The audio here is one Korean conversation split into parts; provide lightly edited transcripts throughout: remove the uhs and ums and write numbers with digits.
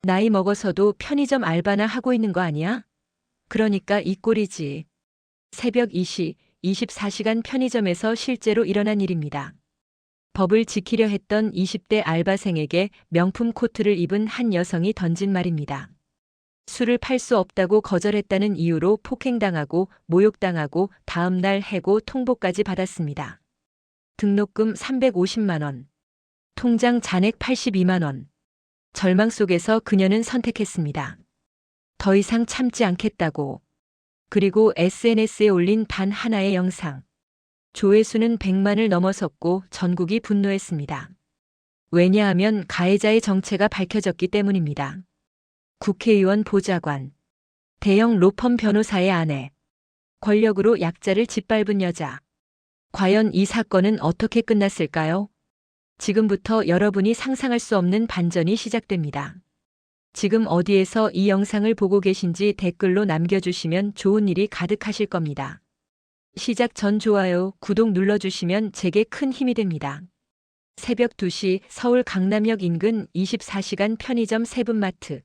나이 먹어서도 편의점 알바나 하고 있는 거 아니야? 그러니까 이 꼴이지. 새벽 2시, 24시간 편의점에서 실제로 일어난 일입니다. 법을 지키려 했던 20대 알바생에게 명품 코트를 입은 한 여성이 던진 말입니다. 술을 팔 수 없다고 거절했다는 이유로 폭행당하고 모욕당하고 다음날 해고 통보까지 받았습니다. 등록금 350만 원. 통장 잔액 82만 원. 절망 속에서 그녀는 선택했습니다. 더 이상 참지 않겠다고. 그리고 SNS에 올린 단 하나의 영상. 조회수는 100만을 넘어섰고 전국이 분노했습니다. 왜냐하면 가해자의 정체가 밝혀졌기 때문입니다. 국회의원 보좌관, 대형 로펌 변호사의 아내, 권력으로 약자를 짓밟은 여자. 과연 이 사건은 어떻게 끝났을까요? 지금부터 여러분이 상상할 수 없는 반전이 시작됩니다. 지금 어디에서 이 영상을 보고 계신지 댓글로 남겨주시면 좋은 일이 가득하실 겁니다. 시작 전 좋아요, 구독 눌러주시면 제게 큰 힘이 됩니다. 새벽 2시 서울 강남역 인근 24시간 편의점 세분마트.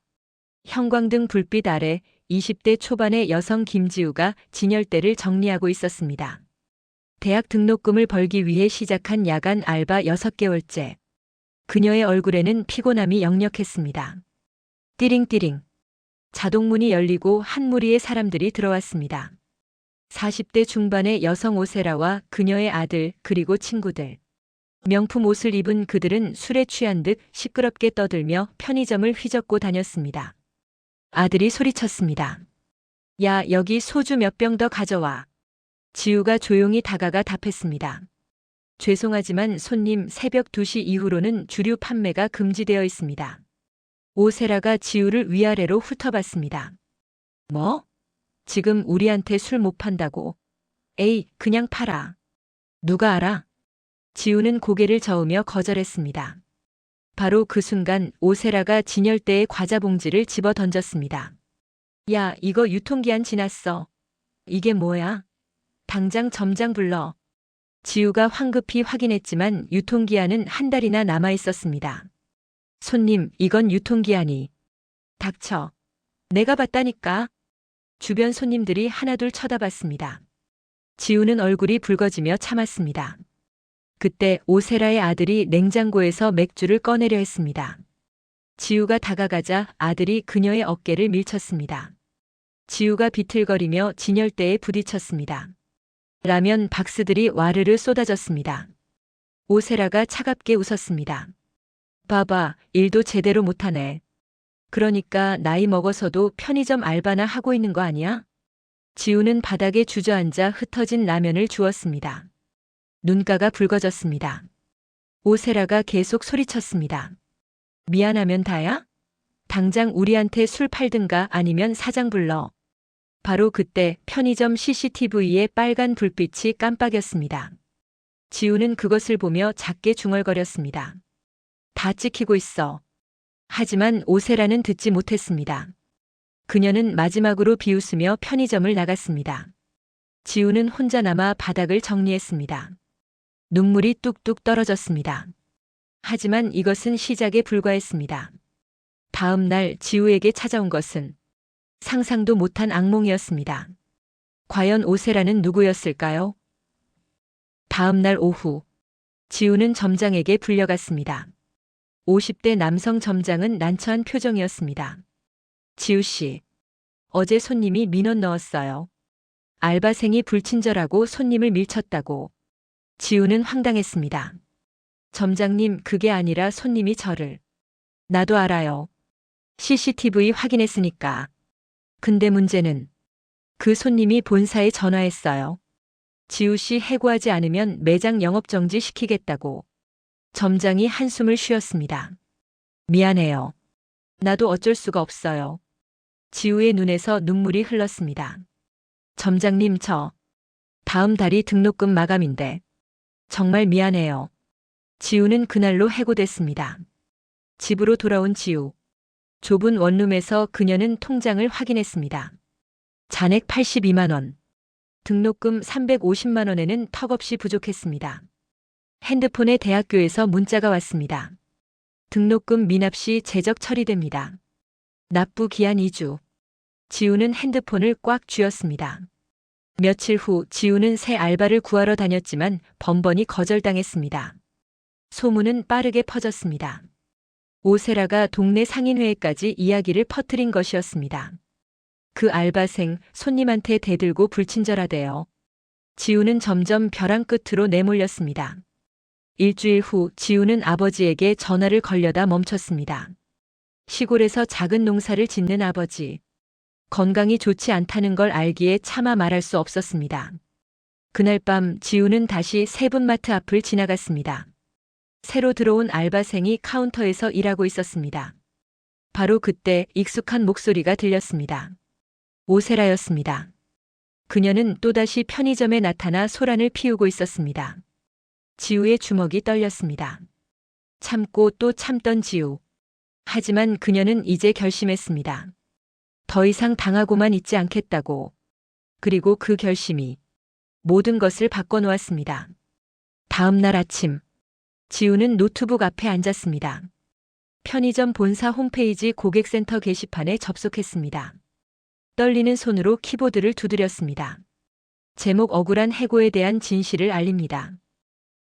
형광등 불빛 아래 20대 초반의 여성 김지우가 진열대를 정리하고 있었습니다. 대학 등록금을 벌기 위해 시작한 야간 알바 6개월째. 그녀의 얼굴에는 피곤함이 역력했습니다. 띠링띠링. 자동문이 열리고 한 무리의 사람들이 들어왔습니다. 40대 중반의 여성 오세라와 그녀의 아들 그리고 친구들. 명품 옷을 입은 그들은 술에 취한 듯 시끄럽게 떠들며 편의점을 휘젓고 다녔습니다. 아들이 소리쳤습니다. 야, 여기 소주 몇 병 더 가져와. 지우가 조용히 다가가 답했습니다. 죄송하지만 손님, 새벽 2시 이후로는 주류 판매가 금지되어 있습니다. 오세라가 지우를 위아래로 훑어봤습니다. 뭐? 지금 우리한테 술 못 판다고? 에이, 그냥 팔아. 누가 알아? 지우는 고개를 저으며 거절했습니다. 바로 그 순간 오세라가 진열대에 과자 봉지를 집어 던졌습니다. 야, 이거 유통기한 지났어. 이게 뭐야? 당장 점장 불러. 지우가 황급히 확인했지만 유통기한은 한 달이나 남아 있었습니다. 손님, 이건 유통기한이. 닥쳐. 내가 봤다니까. 주변 손님들이 하나둘 쳐다봤습니다. 지우는 얼굴이 붉어지며 참았습니다. 그때 오세라의 아들이 냉장고에서 맥주를 꺼내려 했습니다. 지우가 다가가자 아들이 그녀의 어깨를 밀쳤습니다. 지우가 비틀거리며 진열대에 부딪혔습니다. 라면 박스들이 와르르 쏟아졌습니다. 오세라가 차갑게 웃었습니다. 봐봐, 일도 제대로 못하네. 그러니까 나이 먹어서도 편의점 알바나 하고 있는 거 아니야? 지우는 바닥에 주저앉아 흩어진 라면을 주었습니다. 눈가가 붉어졌습니다. 오세라가 계속 소리쳤습니다. 미안하면 다야? 당장 우리한테 술 팔든가 아니면 사장 불러. 바로 그때 편의점 CCTV에 빨간 불빛이 깜빡였습니다. 지우는 그것을 보며 작게 중얼거렸습니다. 다 찍히고 있어. 하지만 오세라는 듣지 못했습니다. 그녀는 마지막으로 비웃으며 편의점을 나갔습니다. 지우는 혼자 남아 바닥을 정리했습니다. 눈물이 뚝뚝 떨어졌습니다. 하지만 이것은 시작에 불과했습니다. 다음 날 지우에게 찾아온 것은 상상도 못한 악몽이었습니다. 과연 오세라는 누구였을까요? 다음 날 오후, 지우는 점장에게 불려갔습니다. 50대 남성 점장은 난처한 표정이었습니다. 지우 씨, 어제 손님이 민원 넣었어요. 알바생이 불친절하고 손님을 밀쳤다고. 지우는 황당했습니다. 점장님, 그게 아니라 손님이 저를. 나도 알아요. CCTV 확인했으니까. 근데 문제는 그 손님이 본사에 전화했어요. 지우 씨 해고하지 않으면 매장 영업정지 시키겠다고. 점장이 한숨을 쉬었습니다. 미안해요. 나도 어쩔 수가 없어요. 지우의 눈에서 눈물이 흘렀습니다. 점장님, 저 다음 달이 등록금 마감인데. 정말 미안해요. 지우는 그날로 해고됐습니다. 집으로 돌아온 지우. 좁은 원룸에서 그녀는 통장을 확인했습니다. 잔액 82만 원. 등록금 350만 원에는 턱없이 부족했습니다. 핸드폰에 대학교에서 문자가 왔습니다. 등록금 미납 시 제적 처리됩니다. 납부 기한 2주. 지우는 핸드폰을 꽉 쥐었습니다. 며칠 후 지우는 새 알바를 구하러 다녔지만 번번이 거절당했습니다. 소문은 빠르게 퍼졌습니다. 오세라가 동네 상인회에까지 이야기를 퍼뜨린 것이었습니다. 그 알바생 손님한테 대들고 불친절하대요. 지우는 점점 벼랑 끝으로 내몰렸습니다. 일주일 후 지우는 아버지에게 전화를 걸려다 멈췄습니다. 시골에서 작은 농사를 짓는 아버지. 건강이 좋지 않다는 걸 알기에 차마 말할 수 없었습니다. 그날 밤 지우는 다시 세분마트 앞을 지나갔습니다. 새로 들어온 알바생이 카운터에서 일하고 있었습니다. 바로 그때 익숙한 목소리가 들렸습니다. 오세라였습니다. 그녀는 또다시 편의점에 나타나 소란을 피우고 있었습니다. 지우의 주먹이 떨렸습니다. 참고 또 참던 지우. 하지만 그녀는 이제 결심했습니다. 더 이상 당하고만 있지 않겠다고. 그리고 그 결심이 모든 것을 바꿔놓았습니다. 다음 날 아침, 지우는 노트북 앞에 앉았습니다. 편의점 본사 홈페이지 고객센터 게시판에 접속했습니다. 떨리는 손으로 키보드를 두드렸습니다. 제목 억울한 해고에 대한 진실을 알립니다.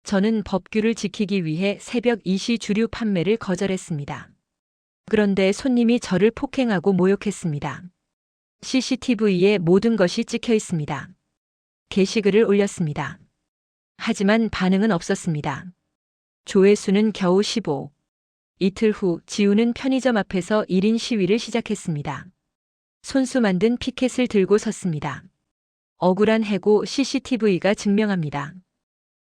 저는 법규를 지키기 위해 새벽 2시 주류 판매를 거절했습니다. 그런데 손님이 저를 폭행하고 모욕했습니다. CCTV에 모든 것이 찍혀 있습니다. 게시글을 올렸습니다. 하지만 반응은 없었습니다. 조회수는 겨우 15. 이틀 후 지우는 편의점 앞에서 1인 시위를 시작했습니다. 손수 만든 피켓을 들고 섰습니다. 억울한 해고 CCTV가 증명합니다.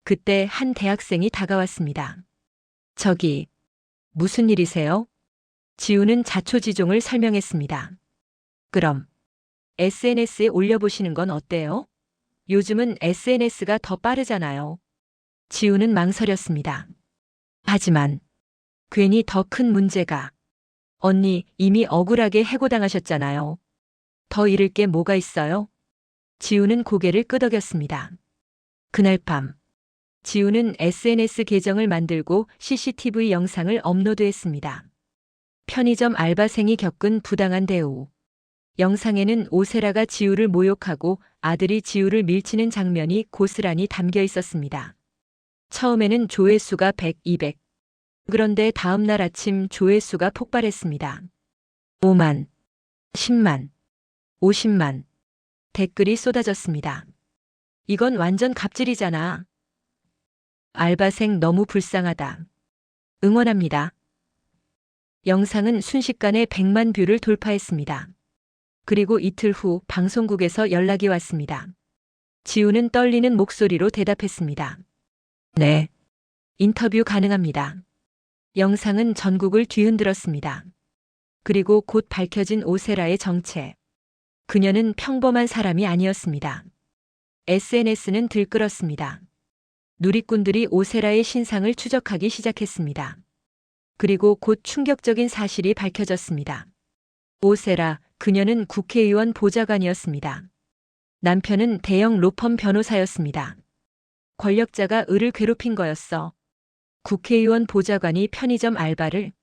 그때 한 대학생이 다가왔습니다. 저기, 무슨 일이세요? 지우는 자초지종을 설명했습니다. 그럼 SNS에 올려보시는 건 어때요? 요즘은 SNS가 더 빠르잖아요. 지우는 망설였습니다. 하지만 괜히 더 큰 문제가. 언니 이미 억울하게 해고당하셨잖아요. 더 잃을 게 뭐가 있어요? 지우는 고개를 끄덕였습니다. 그날 밤 지우는 SNS 계정을 만들고 CCTV 영상을 업로드했습니다. 편의점 알바생이 겪은 부당한 대우. 영상에는 오세라가 지우를 모욕하고 아들이 지우를 밀치는 장면이 고스란히 담겨 있었습니다. 처음에는 조회수가 100, 200. 그런데 다음 날 아침 조회수가 폭발했습니다. 5만, 10만, 50만. 댓글이 쏟아졌습니다. 이건 완전 갑질이잖아. 알바생 너무 불쌍하다. 응원합니다. 영상은 순식간에 100만 뷰를 돌파했습니다. 그리고 이틀 후 방송국에서 연락이 왔습니다. 지우는 떨리는 목소리로 대답했습니다. 네. 인터뷰 가능합니다. 영상은 전국을 뒤흔들었습니다. 그리고 곧 밝혀진 오세라의 정체. 그녀는 평범한 사람이 아니었습니다. SNS는 들끓었습니다. 누리꾼들이 오세라의 신상을 추적하기 시작했습니다. 그리고 곧 충격적인 사실이 밝혀졌습니다. 오세라, 그녀는 국회의원 보좌관이었습니다. 남편은 대형 로펌 변호사였습니다. 권력자가 을을 괴롭힌 거였어. 국회의원 보좌관이 편의점 알바를.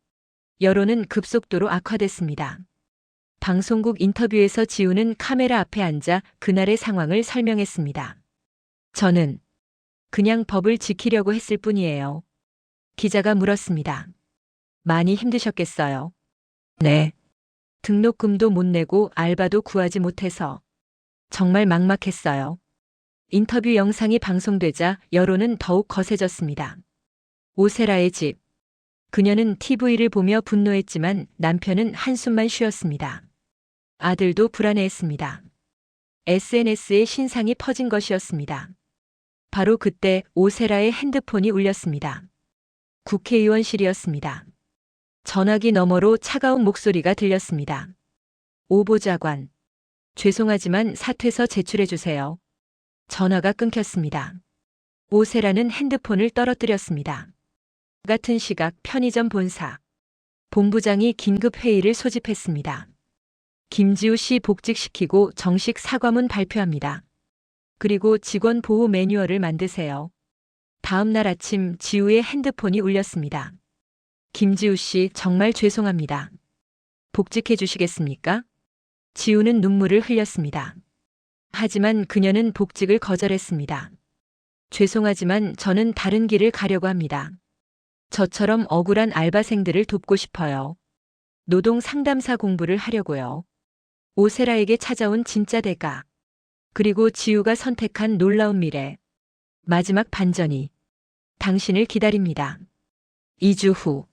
여론은 급속도로 악화됐습니다. 방송국 인터뷰에서 지우는 카메라 앞에 앉아 그날의 상황을 설명했습니다. 저는 그냥 법을 지키려고 했을 뿐이에요. 기자가 물었습니다. 많이 힘드셨겠어요? 네. 등록금도 못 내고 알바도 구하지 못해서 정말 막막했어요. 인터뷰 영상이 방송되자 여론은 더욱 거세졌습니다. 오세라의 집. 그녀는 TV를 보며 분노했지만 남편은 한숨만 쉬었습니다. 아들도 불안해했습니다. SNS에 신상이 퍼진 것이었습니다. 바로 그때 오세라의 핸드폰이 울렸습니다. 국회의원실이었습니다. 전화기 너머로 차가운 목소리가 들렸습니다. 오 보좌관. 죄송하지만 사퇴서 제출해주세요. 전화가 끊겼습니다. 오세라는 핸드폰을 떨어뜨렸습니다. 같은 시각 편의점 본사. 본부장이 긴급 회의를 소집했습니다. 김지우 씨 복직시키고 정식 사과문 발표합니다. 그리고 직원 보호 매뉴얼을 만드세요. 다음 날 아침 지우의 핸드폰이 울렸습니다. 김지우 씨 정말 죄송합니다. 복직해 주시겠습니까? 지우는 눈물을 흘렸습니다. 하지만 그녀는 복직을 거절했습니다. 죄송하지만 저는 다른 길을 가려고 합니다. 저처럼 억울한 알바생들을 돕고 싶어요. 노동 상담사 공부를 하려고요. 오세라에게 찾아온 진짜 대가. 그리고 지우가 선택한 놀라운 미래. 마지막 반전이 당신을 기다립니다. 2주 후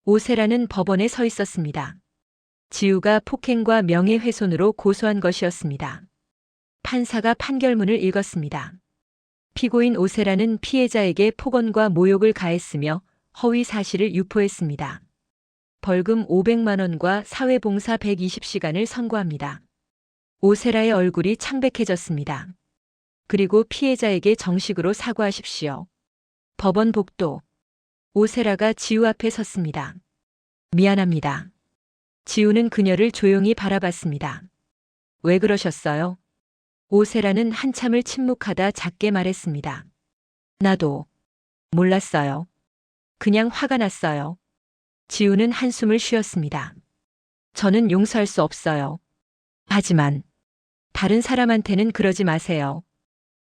오세라는 법원에 서 있었습니다. 지우가 폭행과 명예훼손으로 고소한 것이었습니다. 판사가 판결문을 읽었습니다. 피고인 오세라는 피해자에게 폭언과 모욕을 가했으며 허위 사실을 유포했습니다. 벌금 500만 원과 사회봉사 120시간을 선고합니다. 오세라의 얼굴이 창백해졌습니다. 그리고 피해자에게 정식으로 사과하십시오. 법원 복도. 오세라가 지우 앞에 섰습니다. 미안합니다. 지우는 그녀를 조용히 바라봤습니다. 왜 그러셨어요? 오세라는 한참을 침묵하다 작게 말했습니다. 나도 몰랐어요. 그냥 화가 났어요. 지우는 한숨을 쉬었습니다. 저는 용서할 수 없어요. 하지만 다른 사람한테는 그러지 마세요.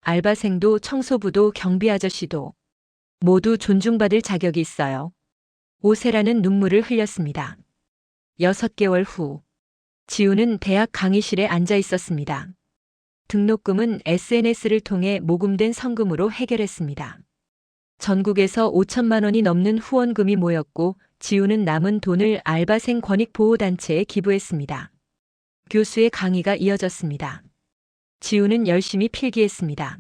알바생도 청소부도 경비 아저씨도 모두 존중받을 자격이 있어요. 오세라는 눈물을 흘렸습니다. 6개월 후 지우는 대학 강의실에 앉아 있었습니다. 등록금은 SNS를 통해 모금된 성금으로 해결했습니다. 전국에서 5천만 원이 넘는 후원금이 모였고 지우는 남은 돈을 알바생 권익보호단체에 기부했습니다. 교수의 강의가 이어졌습니다. 지우는 열심히 필기했습니다.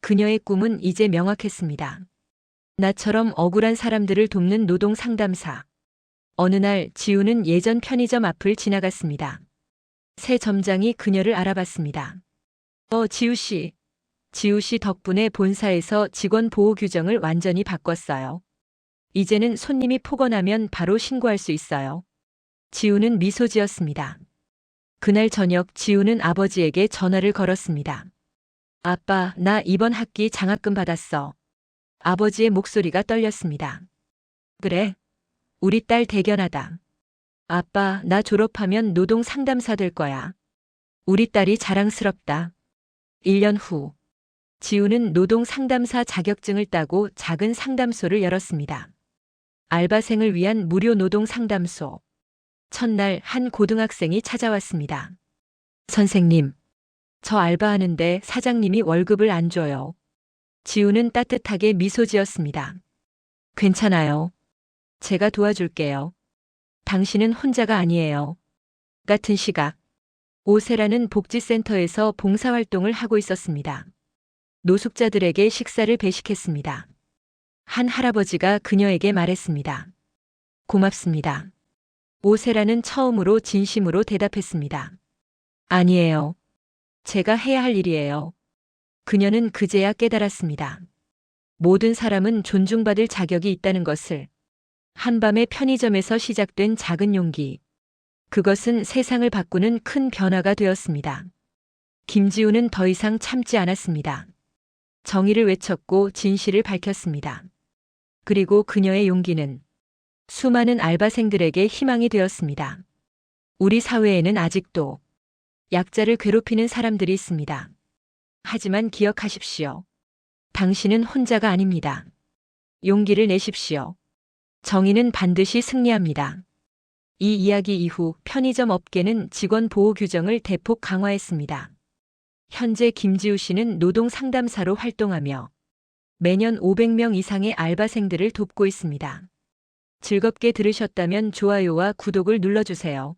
그녀의 꿈은 이제 명확했습니다. 나처럼 억울한 사람들을 돕는 노동 상담사. 어느 날 지우는 예전 편의점 앞을 지나갔습니다. 새 점장이 그녀를 알아봤습니다. 지우 씨. 지우 씨 덕분에 본사에서 직원 보호 규정을 완전히 바꿨어요. 이제는 손님이 폭언하면 바로 신고할 수 있어요. 지우는 미소 지었습니다. 그날 저녁 지우는 아버지에게 전화를 걸었습니다. 아빠, 나 이번 학기 장학금 받았어. 아버지의 목소리가 떨렸습니다. 그래? 우리 딸 대견하다. 아빠, 나 졸업하면 노동 상담사 될 거야. 우리 딸이 자랑스럽다. 1년 후, 지우는 노동 상담사 자격증을 따고 작은 상담소를 열었습니다. 알바생을 위한 무료 노동 상담소. 첫날 한 고등학생이 찾아왔습니다. 선생님, 저 알바하는데 사장님이 월급을 안 줘요. 지우는 따뜻하게 미소 지었습니다. 괜찮아요. 제가 도와줄게요. 당신은 혼자가 아니에요. 같은 시각, 오세라는 복지센터에서 봉사활동을 하고 있었습니다. 노숙자들에게 식사를 배식했습니다. 한 할아버지가 그녀에게 말했습니다. 고맙습니다. 오세라는 처음으로 진심으로 대답했습니다. 아니에요. 제가 해야 할 일이에요. 그녀는 그제야 깨달았습니다. 모든 사람은 존중받을 자격이 있다는 것을. 한밤의 편의점에서 시작된 작은 용기. 그것은 세상을 바꾸는 큰 변화가 되었습니다. 김지우는 더 이상 참지 않았습니다. 정의를 외쳤고 진실을 밝혔습니다. 그리고 그녀의 용기는 수많은 알바생들에게 희망이 되었습니다. 우리 사회에는 아직도 약자를 괴롭히는 사람들이 있습니다. 하지만 기억하십시오. 당신은 혼자가 아닙니다. 용기를 내십시오. 정의는 반드시 승리합니다. 이 이야기 이후 편의점 업계는 직원 보호 규정을 대폭 강화했습니다. 현재 김지우 씨는 노동 상담사로 활동하며 매년 500명 이상의 알바생들을 돕고 있습니다. 즐겁게 들으셨다면 좋아요와 구독을 눌러주세요.